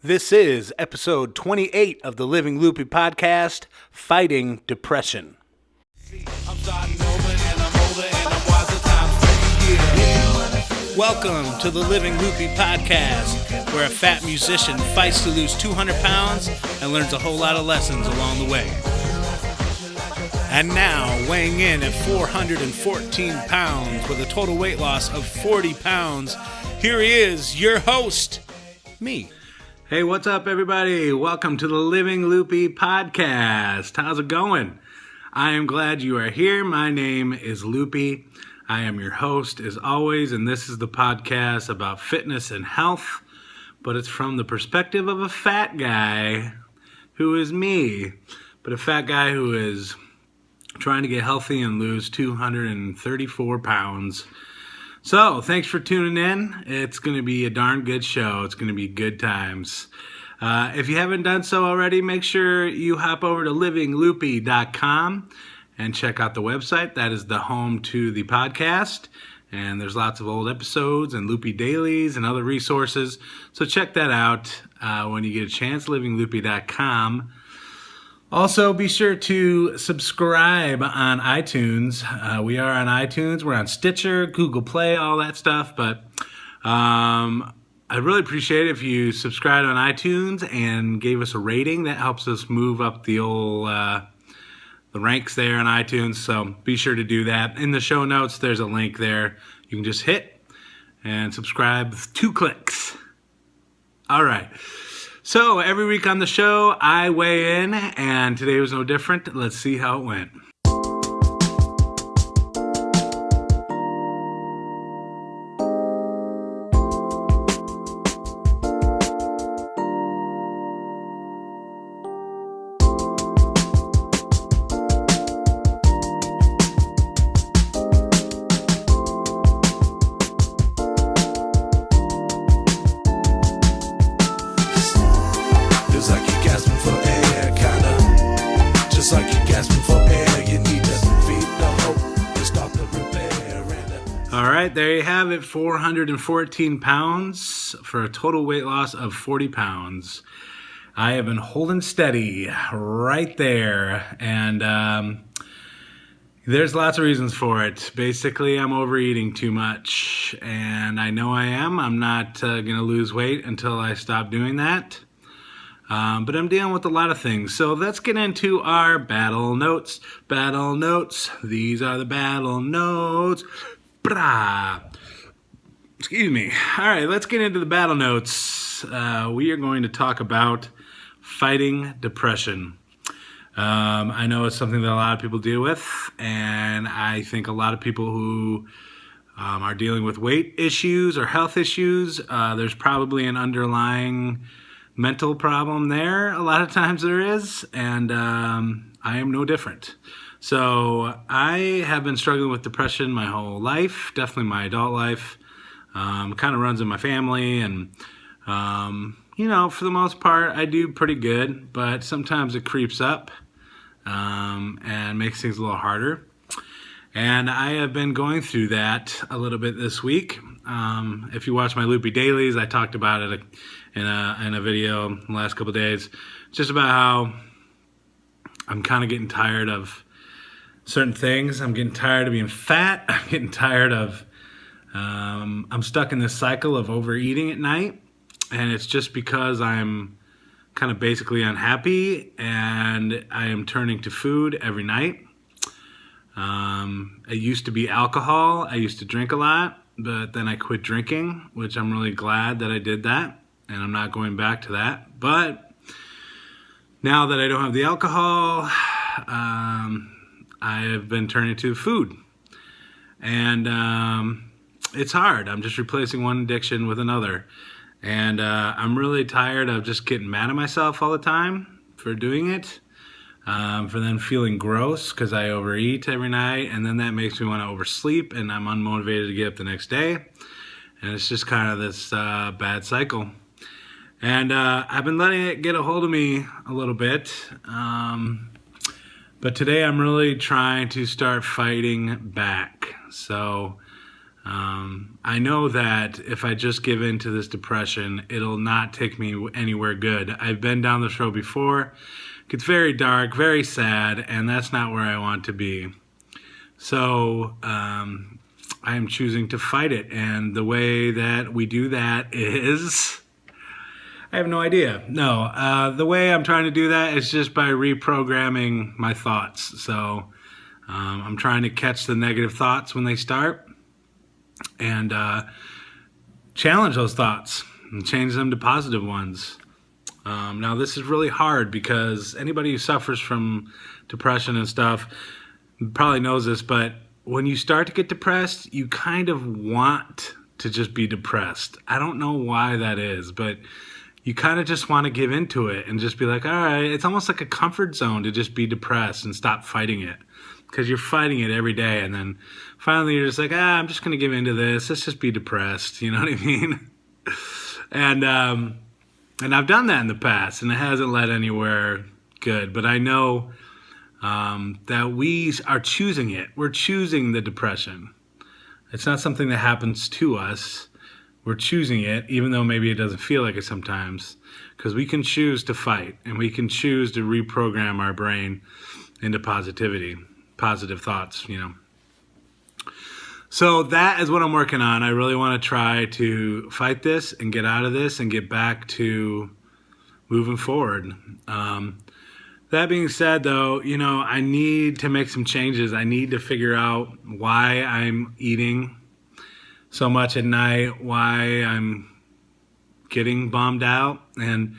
This is episode 28 of the Living Luppy podcast, Fighting Depression. Welcome to the Living Luppy podcast, where a fat musician fights to lose 200 pounds and learns a whole lot of lessons along the way. And now, weighing in at 414 pounds with a total weight loss of 40 pounds, here he is, your host, me. Hey, what's up, everybody? Welcome to the Living Luppy podcast. How's it going? I am glad you are here. My name is Luppy. I am your host, as always, and this is the podcast about fitness and health, but it's from the perspective of a fat guy who is me, but a fat guy who is trying to get healthy and lose 234 pounds. So, thanks for tuning in. It's going to be a darn good show. It's going to be good times. If you haven't done so already, make sure you hop over to livingluppy.com and check out the website. That is the home to the podcast. And there's lots of old episodes and Luppy dailies and other resources. So check that out when you get a chance, livingluppy.com. Also, be sure to subscribe on iTunes. We are on iTunes. We're on Stitcher, Google Play, all that stuff. But I'd really appreciate it if you subscribed on iTunes and gave us a rating. That helps us move up the old the ranks there on iTunes. So be sure to do that. In the show notes, there's a link there. You can just hit and subscribe with 2 clicks. All right. So every week on the show, I weigh in, and today was no different. Let's see how it went. There you have it, 414 pounds for a total weight loss of 40 pounds. I have been holding steady right there, and there's lots of reasons for it. Basically, I'm overeating too much, and I know I am. I'm not going to lose weight until I stop doing that, but I'm dealing with a lot of things. So let's get into our battle notes. Battle notes. These are the battle notes. Excuse me. All right, let's get into the battle notes. We are going to talk about fighting depression. I know it's something that a lot of people deal with, and I think a lot of people who are dealing with weight issues or health issues, there's probably an underlying mental problem there. A lot of times there is, and I am no different. So I have been struggling with depression my whole life, definitely my adult life. Kind of runs in my family, and for the most part, I do pretty good, but sometimes it creeps up and makes things a little harder. And I have been going through that a little bit this week. If you watch my Luppy dailies, I talked about it in a video in the last couple of days, just about how I'm kind of getting tired of certain things. I'm getting tired of being fat. I'm getting tired of, I'm stuck in this cycle of overeating at night. And it's just because I'm kind of basically unhappy and I am turning to food every night. It used to be alcohol. I used to drink a lot, but then I quit drinking, which I'm really glad that I did that. And I'm not going back to that. But now that I don't have the alcohol, I have been turning to food, and it's hard. I'm just replacing one addiction with another, and I'm really tired of just getting mad at myself all the time for doing it, for then feeling gross because I overeat every night, and then that makes me want to oversleep, and I'm unmotivated to get up the next day, and it's just kind of this bad cycle. And I've been letting it get a hold of me a little bit. But today I'm really trying to start fighting back. So I know that if I just give in to this depression, it'll not take me anywhere good. I've been down this road before. It gets very dark, very sad, and that's not where I want to be. So I am choosing to fight it, and the way that we do that is... I have no idea. No, the way I'm trying to do that is just by reprogramming my thoughts. So I'm trying to catch the negative thoughts when they start and challenge those thoughts and change them to positive ones. Now, this is really hard because anybody who suffers from depression and stuff probably knows this, but when you start to get depressed, you kind of want to just be depressed. I don't know why that is, but you kind of just want to give into it and just be like, all right, it's almost like a comfort zone to just be depressed and stop fighting it, because you're fighting it every day. And then finally you're just like, I'm just going to give into this. Let's just be depressed. You know what I mean? And I've done that in the past and it hasn't led anywhere good, but I know that we are choosing it. We're choosing the depression. It's not something that happens to us. We're choosing it, even though maybe it doesn't feel like it sometimes, because we can choose to fight and we can choose to reprogram our brain into positivity, positive thoughts, you know. So that is what I'm working on. I really want to try to fight this and get out of this and get back to moving forward. That being said, though, you know, I need to make some changes. I need to figure out why I'm eating so much at night, why I'm getting bummed out. And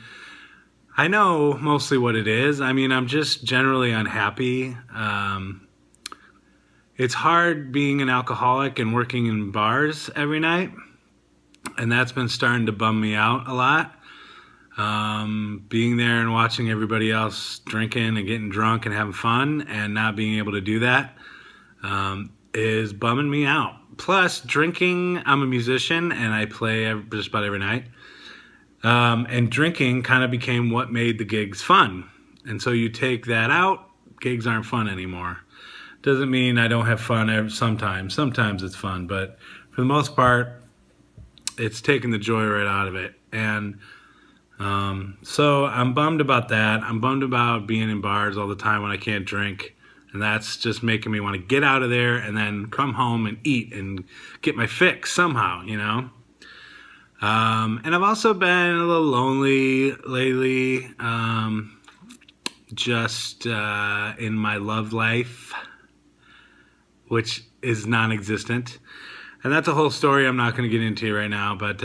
I know mostly what it is. I mean, I'm just generally unhappy. It's hard being an alcoholic and working in bars every night, and that's been starting to bum me out a lot. Being there and watching everybody else drinking and getting drunk and having fun and not being able to do that is bumming me out. Plus, drinking, I'm a musician and I play just about every night. And drinking kind of became what made the gigs fun. And so you take that out, gigs aren't fun anymore. Doesn't mean I don't have fun sometimes. Sometimes it's fun, but for the most part, it's taking the joy right out of it. And so I'm bummed about that. I'm bummed about being in bars all the time when I can't drink. And that's just making me want to get out of there and then come home and eat and get my fix somehow, you know? And I've also been a little lonely lately, just in my love life, which is non-existent. And that's a whole story I'm not going to get into right now. But,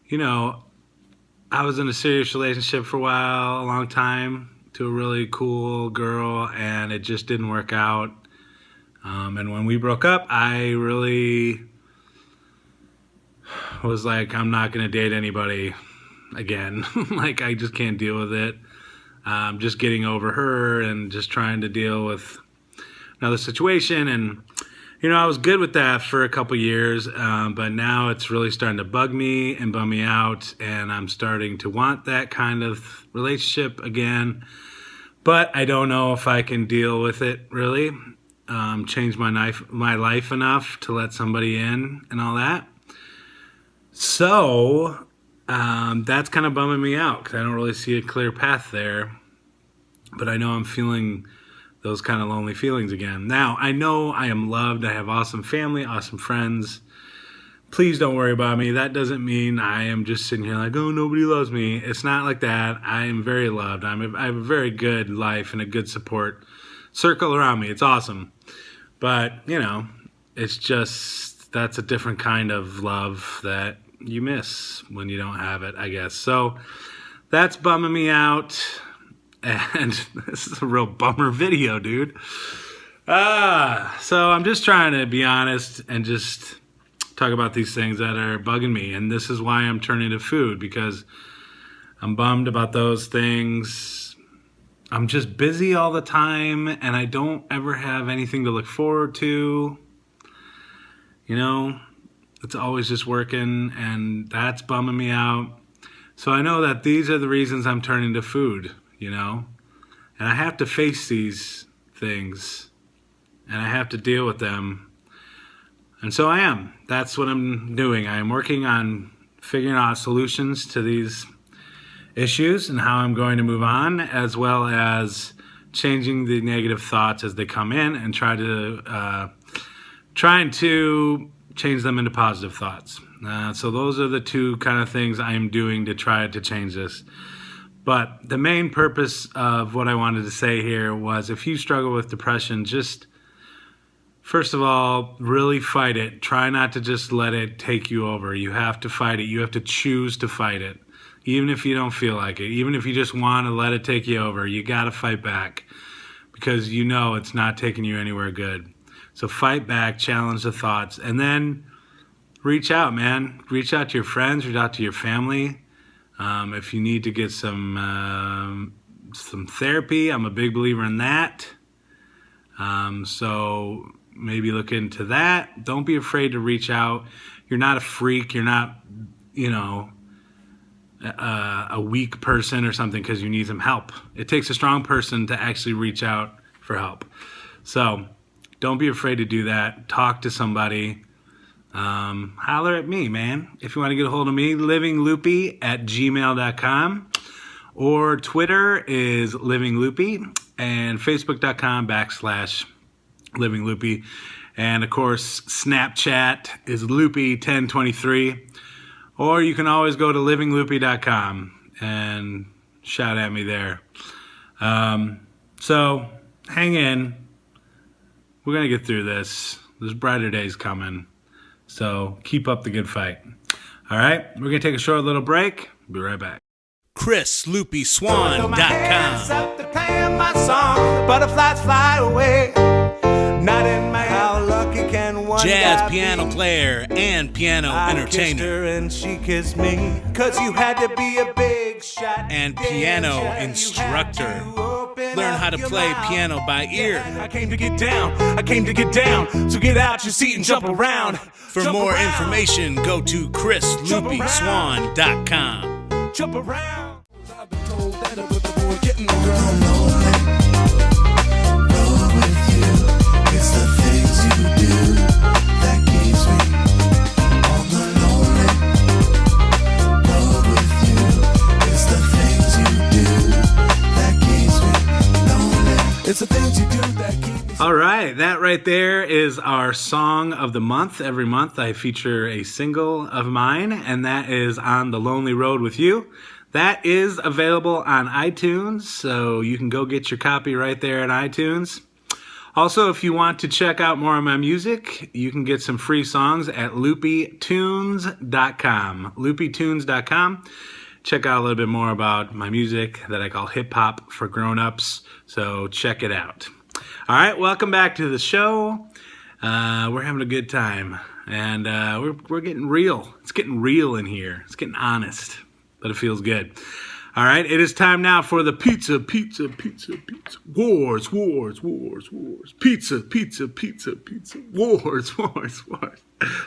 you know, I was in a serious relationship for a while, a long time, to a really cool girl, and it just didn't work out. And when we broke up, I really was like, I'm not going to date anybody again. Like, I just can't deal with it. Just getting over her and just trying to deal with another situation. And, you know, I was good with that for a couple years, but now it's really starting to bug me and bum me out, and I'm starting to want that kind of relationship again. But I don't know if I can deal with it, really. Change my life enough to let somebody in and all that. So that's kind of bumming me out because I don't really see a clear path there. But I know I'm feeling those kind of lonely feelings again. Now, I know I am loved. I have awesome family, awesome friends. Please don't worry about me. That doesn't mean I am just sitting here like, oh, nobody loves me. It's not like that. I am very loved. I have a very good life and a good support circle around me. It's awesome. But, you know, it's just, that's a different kind of love that you miss when you don't have it, I guess. So that's bumming me out. And this is a real bummer video, dude. So I'm just trying to be honest and just talk about these things that are bugging me. And this is why I'm turning to food, because I'm bummed about those things. I'm just busy all the time and I don't ever have anything to look forward to. You know, it's always just working, and that's bumming me out. So I know that these are the reasons I'm turning to food, you know, and I have to face these things and I have to deal with them. And so I am. That's what I'm doing. I am working on figuring out solutions to these issues and how I'm going to move on, as well as changing the negative thoughts as they come in and trying to change them into positive thoughts. So those are the two kind of things I am doing to try to change this. But the main purpose of what I wanted to say here was, if you struggle with depression, just first of all, really fight it. Try not to just let it take you over. You have to fight it. You have to choose to fight it. Even if you don't feel like it, even if you just want to let it take you over, you got to fight back, because you know it's not taking you anywhere good. So fight back, challenge the thoughts, and then reach out, man. Reach out to your friends, reach out to your family. If you need to get some therapy, I'm a big believer in that. So maybe look into that. Don't be afraid to reach out. You're not a freak. You're not, a weak person or something because you need some help. It takes a strong person to actually reach out for help. So don't be afraid to do that. Talk to somebody. Holler at me, man. If you want to get a hold of me, livingluppy@gmail.com, or Twitter is livingluppy, and facebook.com/livingluppy. And of course, Snapchat is loopy1023. Or you can always go to livingluppy.com and shout at me there. So hang in. We're going to get through this. There's brighter days coming. So keep up the good fight. All right, we're going to take a short little break. Be right back. SWAN.com. Butterflies fly away. Not in my how lucky can one jazz piano player and piano entertainer. Her and she kissed me, 'cause you had to be a big shot and piano instructor. Learn how to play piano by ear. I came to get down, so get out your seat and jump around. For more information, go to chrisloopyswan.com. Jump around. I've been told that it was the boy getting the girl lonely. Roll with you. It's the things you do that keeps me on the lonely. Roll with you. It's the things you do that keeps me lonely. It's the things you do that keep me. All right, that right there is our song of the month. Every month I feature a single of mine, and that is On the Lonely Road with You. That is available on iTunes, so you can go get your copy right there at iTunes. Also, if you want to check out more of my music, you can get some free songs at loopytunes.com. loopytunes.com. Check out a little bit more about my music that I call hip-hop for grown-ups, so check it out. All right, welcome back to the show. We're having a good time, and we're getting real. It's getting real in here. It's getting honest, but it feels good. All right, it is time now for the pizza wars. Pizza wars.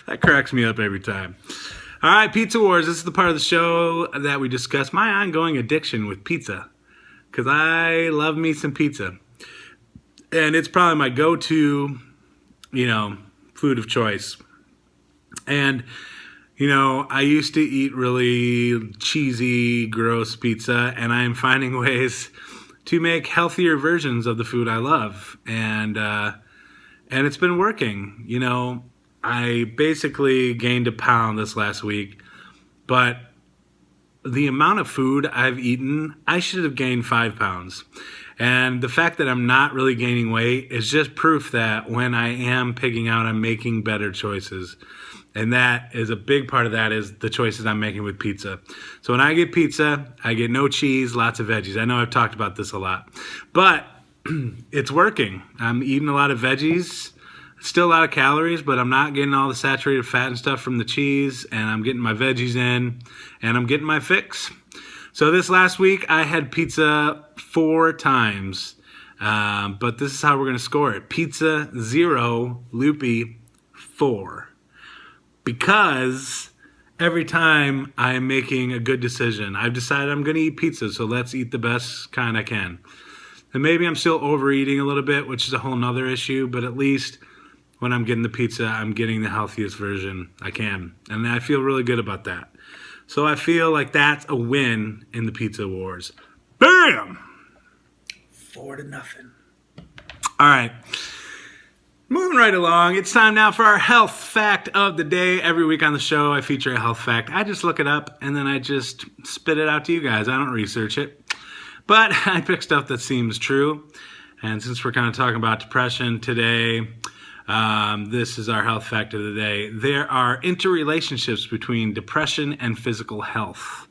That cracks me up every time. All right, Pizza Wars. This is the part of the show that we discuss my ongoing addiction with pizza, because I love me some pizza. And it's probably my go-to, food of choice. And, I used to eat really cheesy, gross pizza, and I am finding ways to make healthier versions of the food I love. And it's been working. I basically gained a pound this last week, but the amount of food I've eaten, I should have gained 5 pounds. And the fact that I'm not really gaining weight is just proof that when I am pigging out, I'm making better choices. And that is a big part of that is the choices I'm making with pizza. So when I get pizza, I get no cheese, lots of veggies. I know I've talked about this a lot, but it's working. I'm eating a lot of veggies, still a lot of calories, but I'm not getting all the saturated fat and stuff from the cheese, and I'm getting my veggies in, and I'm getting my fix. So this last week, I had pizza 4 times, but this is how we're going to score it. Pizza 0, Luppy 4. Because every time I am making a good decision, I've decided I'm going to eat pizza, so let's eat the best kind I can. And maybe I'm still overeating a little bit, which is a whole nother issue, but at least when I'm getting the pizza, I'm getting the healthiest version I can. And I feel really good about that. So I feel like that's a win in the pizza wars. Bam! 4-0. All right. Moving right along, it's time now for our health fact of the day. Every week on the show, I feature a health fact. I just look it up, and then I just spit it out to you guys. I don't research it. But I pick stuff that seems true. And since we're kind of talking about depression today, this is our health fact of the day. There are interrelationships between depression and physical health.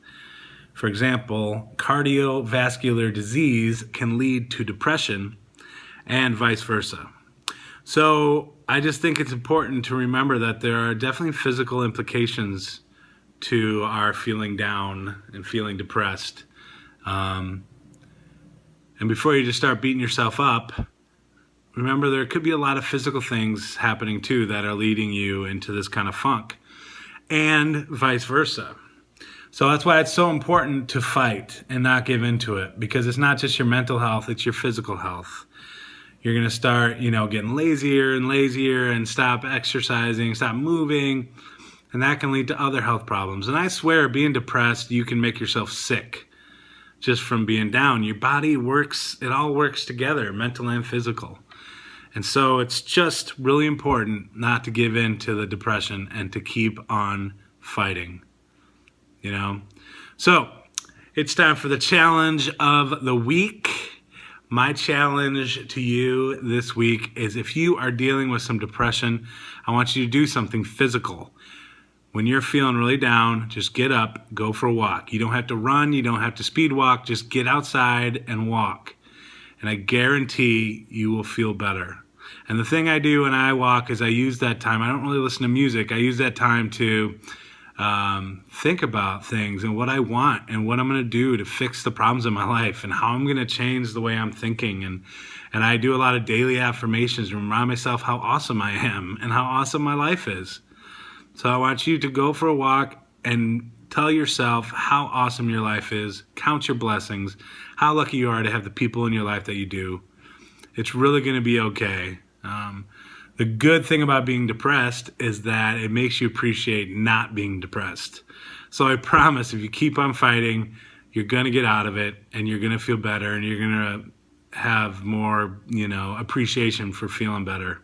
For example, cardiovascular disease can lead to depression and vice versa. So I just think it's important to remember that there are definitely physical implications to our feeling down and feeling depressed. And before you just start beating yourself up, remember there could be a lot of physical things happening too that are leading you into this kind of funk, and vice versa. So that's why it's so important to fight and not give into it, because it's not just your mental health, it's your physical health. You're going to start, getting lazier and lazier and stop exercising, stop moving, and that can lead to other health problems. And I swear, being depressed, you can make yourself sick just from being down. Your body works, it all works together, mental and physical. And so it's just really important not to give in to the depression and to keep on fighting, So it's time for the challenge of the week. My challenge to you this week is, if you are dealing with some depression, I want you to do something physical. When you're feeling really down, just get up, go for a walk. You don't have to run, you don't have to speed walk, just get outside and walk. And I guarantee you will feel better. And the thing I do when I walk is I use that time, I don't really listen to music, I use that time to think about things and what I want and what I'm going to do to fix the problems in my life and how I'm going to change the way I'm thinking. And I do a lot of daily affirmations to remind myself how awesome I am and how awesome my life is. So I want you to go for a walk and tell yourself how awesome your life is. Count your blessings, how lucky you are to have the people in your life that you do. It's really going to be okay. The good thing about being depressed is that it makes you appreciate not being depressed. So I promise, if you keep on fighting, you're going to get out of it, and you're going to feel better, and you're going to have more, appreciation for feeling better.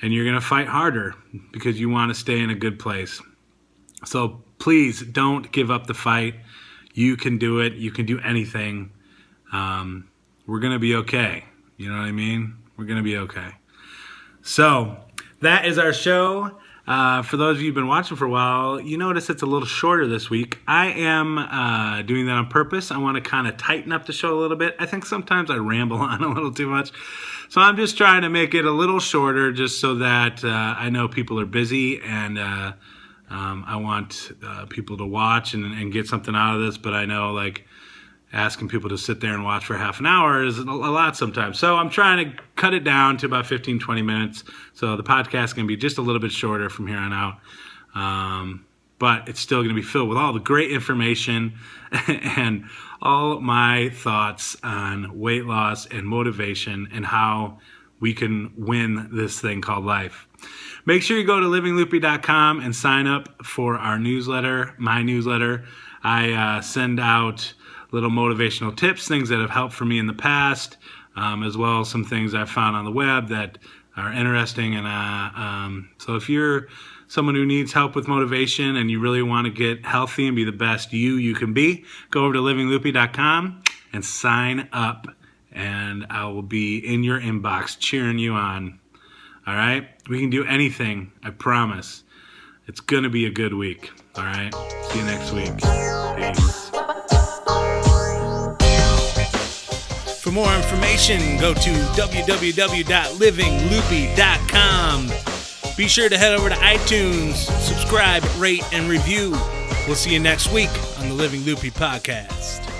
And you're going to fight harder because you want to stay in a good place. So please don't give up the fight. You can do it. You can do anything. We're going to be okay. You know what I mean? We're going to be okay. So that is our show. For those of you who've been watching for a while, you notice it's a little shorter this week. I am doing that on purpose. I want to kind of tighten up the show a little bit. I think sometimes I ramble on a little too much. So I'm just trying to make it a little shorter just so that I know people are busy, and I want people to watch and get something out of this. But I know, asking people to sit there and watch for half an hour is a lot sometimes. So I'm trying to cut it down to about 15, 20 minutes. So the podcast is going to be just a little bit shorter from here on out. But it's still going to be filled with all the great information and all my thoughts on weight loss and motivation and how we can win this thing called life. Make sure you go to livingloopy.com and sign up for our newsletter, my newsletter. I send out little motivational tips, things that have helped for me in the past, as well as some things I've found on the web that are interesting. And so if you're someone who needs help with motivation and you really want to get healthy and be the best you can be, go over to livingloopy.com and sign up, and I will be in your inbox cheering you on. All right? We can do anything, I promise. It's going to be a good week. All right? See you next week. Peace. For more information, go to www.livingloopy.com. Be sure to head over to iTunes, subscribe, rate, and review. We'll see you next week on the Living Loopy Podcast.